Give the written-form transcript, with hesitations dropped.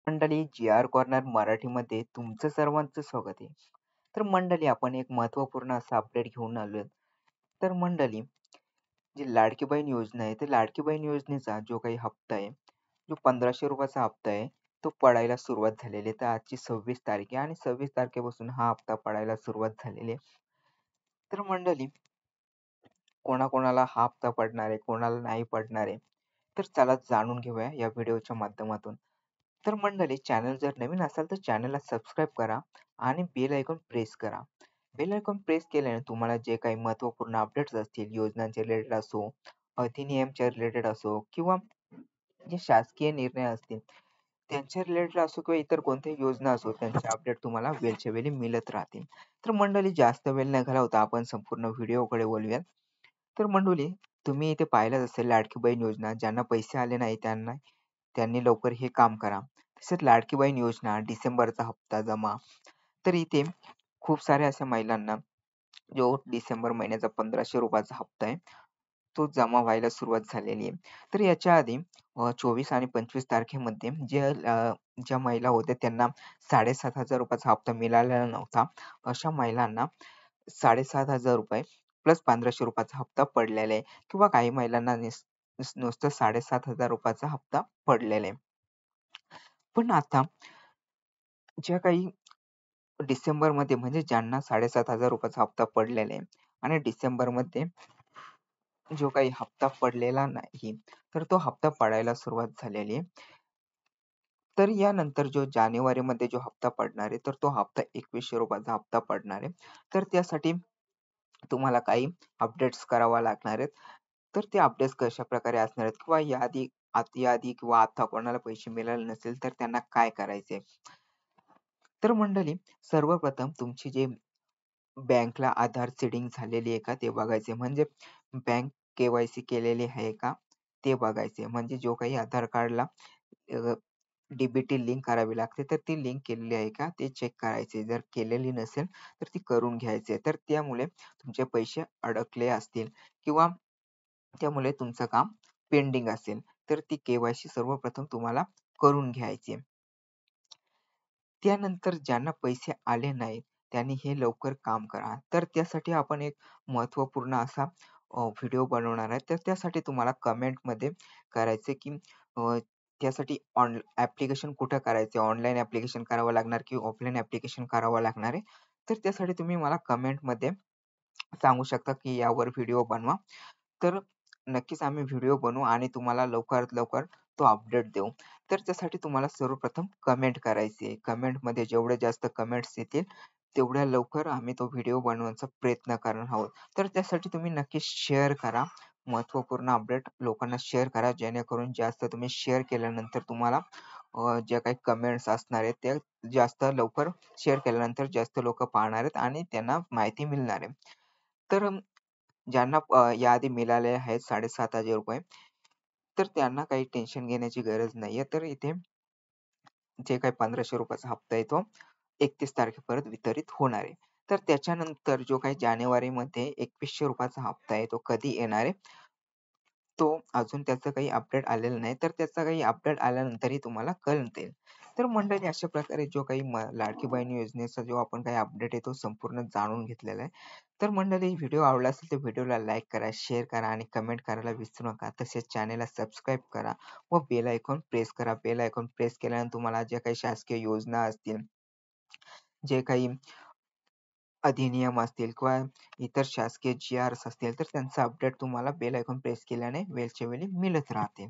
मंडळी, जी R corner मराठीमध्ये तुमचं सर्वांचं स्वागत आहे. तर मंडळी, आपण एक महत्त्वपूर्ण असा अपडेट घेऊन आलोय. तर मंडळी, जी लाडकी बहीण योजना आहे, तर लाडकी बहीण योजनेचा जो काही हप्ता आहे, जो ₹1500 हप्ता आहे, तो पडायला सुरुवात झालेली आहे. तर आजची 26 तारीख आहे आणि 26 तारखेपासून हा हप्ता पडायला सुरुवात झालेली आहे. तर मंडळी, कोणाकोणाला हा हप्ता पडणार आहे, कोणाला नाही पडणार आहे, तर चला जाणून घेऊया या व्हिडिओच्या माध्यमातून. तर मंडळी, चॅनल जर नवीन असाल तर चॅनलला सबस्क्राईब करा आणि बेल आयकॉन प्रेस करा. बेल आयकॉन प्रेस केल्याने तुम्हाला जे काही महत्त्वपूर्ण अपडेट्स असतील, योजनांचे रिलेटेड असो, अधिनियमच्या रिलेटेड असो किंवा जे शासकीय निर्णय असतील त्यांच्या रिलेटेड असो किंवा इतर कोणत्याही योजना असो, त्यांचे अपडेट तुम्हाला वेळच्या वेळी मिळत राहतील. तर मंडळी, जास्त वेळ न घालवता आपण संपूर्ण व्हिडिओकडे वळूयात. तर मंडळी, तुम्ही इथे पाहिलंच असेल लाडकी बहीण योजना. ज्यांना पैसे आले नाही त्यांनी लवकर हे काम करा. तसेच लाडकी बहीण योजना डिसेंबरचा हप्ता जमा. तर इथे खूप साऱ्या अशा महिलांना जो डिसेंबर महिन्याचा ₹1500 हप्ता आहे, तो जमा व्हायला सुरुवात झालेली आहे. तर याच्या आधी 24 आणि 25 तारखेमध्ये ज्या महिला होत्या त्यांना ₹7500 हप्ता मिळालेला नव्हता. अशा महिलांना ₹7500 प्लस ₹1500 हप्ता पडलेला आहे किंवा काही महिलांना नुसतं ₹7500 हप्ता पडलेला आहे. पण आता ज्या काही डिसेंबरमध्ये म्हणजे ज्यांना ₹7500 हप्ता पडलेला आहे आणि डिसेंबरमध्ये जो काही हप्ता पडलेला नाही, तर तो हप्ता पडायला सुरुवात झालेली आहे. तर यानंतर जो जानेवारीमध्ये जो हप्ता पडणार आहे, तर तो हप्ता ₹2100 हप्ता पडणार आहे. तर त्यासाठी तुम्हाला काही अपडेट्स करावा लागणार आहेत. तर ते अपडेट्स कशाप्रकारे असणार आहेत किंवा याआधी किंवा आता कोणाला पैसे मिळाले नसेल, तर त्यांना काय करायचंय? तर मंडळी, सर्वप्रथम तुमची जे बँकला आधार सीडिंग झालेली आहे का ते बघायचे. म्हणजे बँक के-वाय-सी केलेली आहे का ते बघायचे. म्हणजे जो काही आधार कार्डला डी लिंक करावी लागते, तर ती लिंक केलेली आहे का ते चेक करायचे. जर केलेली नसेल तर ती करून घ्यायची. तर त्यामुळे तुमचे पैसे अडकले असतील किंवा त्यामुळे तुमचं काम पेंडिंग असेल, तर ती के-वाय-सी सर्वप्रथम तुम्हाला करून घ्यायची आहे. त्यानंतर ज्यांना पैसे आले नाहीत, त्यांनी हे लवकर काम करा. तर त्यासाठी आपण एक महत्त्वपूर्ण असा व्हिडिओ बनवणार आहे. तर त्यासाठी तुम्हाला कमेंटमध्ये करायचं की अ, त्यासाठी ॲप्लिकेशन कुठं करायचं? ऑनलाईन ॲप्लिकेशन करावं लागणार की ऑफलाईन ॲप्लिकेशन करावं लागणार आहे? तर त्यासाठी तुम्ही मला कमेंटमध्ये सांगू शकता की यावर व्हिडिओ बनवा. तर नक्कीच आम्ही व्हिडिओ बनवू आणि तुम्हाला लवकरात लवकर तो अपडेट देऊ. तर त्यासाठी तुम्हाला सर्वप्रथम कमेंट करायची आहे. कमेंटमध्ये जेवढे जास्त कमेंट्स येतील, तेवढ्या लवकर आम्ही तो व्हिडिओ बनवण्याचा प्रयत्न करणार आहोत. तर त्यासाठी तुम्ही नक्कीच शेअर करा. महत्त्वपूर्ण अपडेट लोकांना शेअर करा, जेणेकरून जास्त तुम्ही शेअर केल्यानंतर तुम्हाला ज्या काही कमेंट्स असणार आहेत, त्या जास्त लवकर शेअर केल्यानंतर जास्त लोकं पाहणार आहेत आणि त्यांना माहिती मिळणार आहे. तर ज्यांना याआधी मिळाले आहेत ₹7500 तर त्यांना काही टेन्शन घेण्याची गरज नाहीये. तर इथे जे काही ₹1500 हप्ता आहे तो 31 तारखेपर्यंत वितरित होणार आहे. तर त्याच्यानंतर जो काही जानेवारीमध्ये ₹2100 हप्ता आहे, तो कधी येणार आहे? तो अजून त्याचं काही अपडेट आलेलं नाही. तर त्याचा काही अपडेट आल्यानंतरही तुम्हाला कळतील. तर मंडळी, अशा प्रकारे जो काही लाडकी बहीण योजनेचा जो आपण काही अपडेट आहे, तो संपूर्ण जाणून घेतलेला आहे. तर मंडळी, व्हिडिओ आवडला असेल तर व्हिडिओला लाईक करा, शेअर करा आणि कमेंट करायला विसरू नका. तसेच चॅनेलला सबस्क्राईब करा व बेल आयकॉन प्रेस करा. बेल आयकॉन प्रेस केल्यानंतर तुम्हाला ज्या काही शासकीय योजना असतील, जे काही अधिनियम असतील किंवा इतर शासकीय जी-आर्स असतील, तर त्यांचा अपडेट तुम्हाला बेल आयकॉन प्रेस केल्याने वेळच्या वेळी मिळत राहते.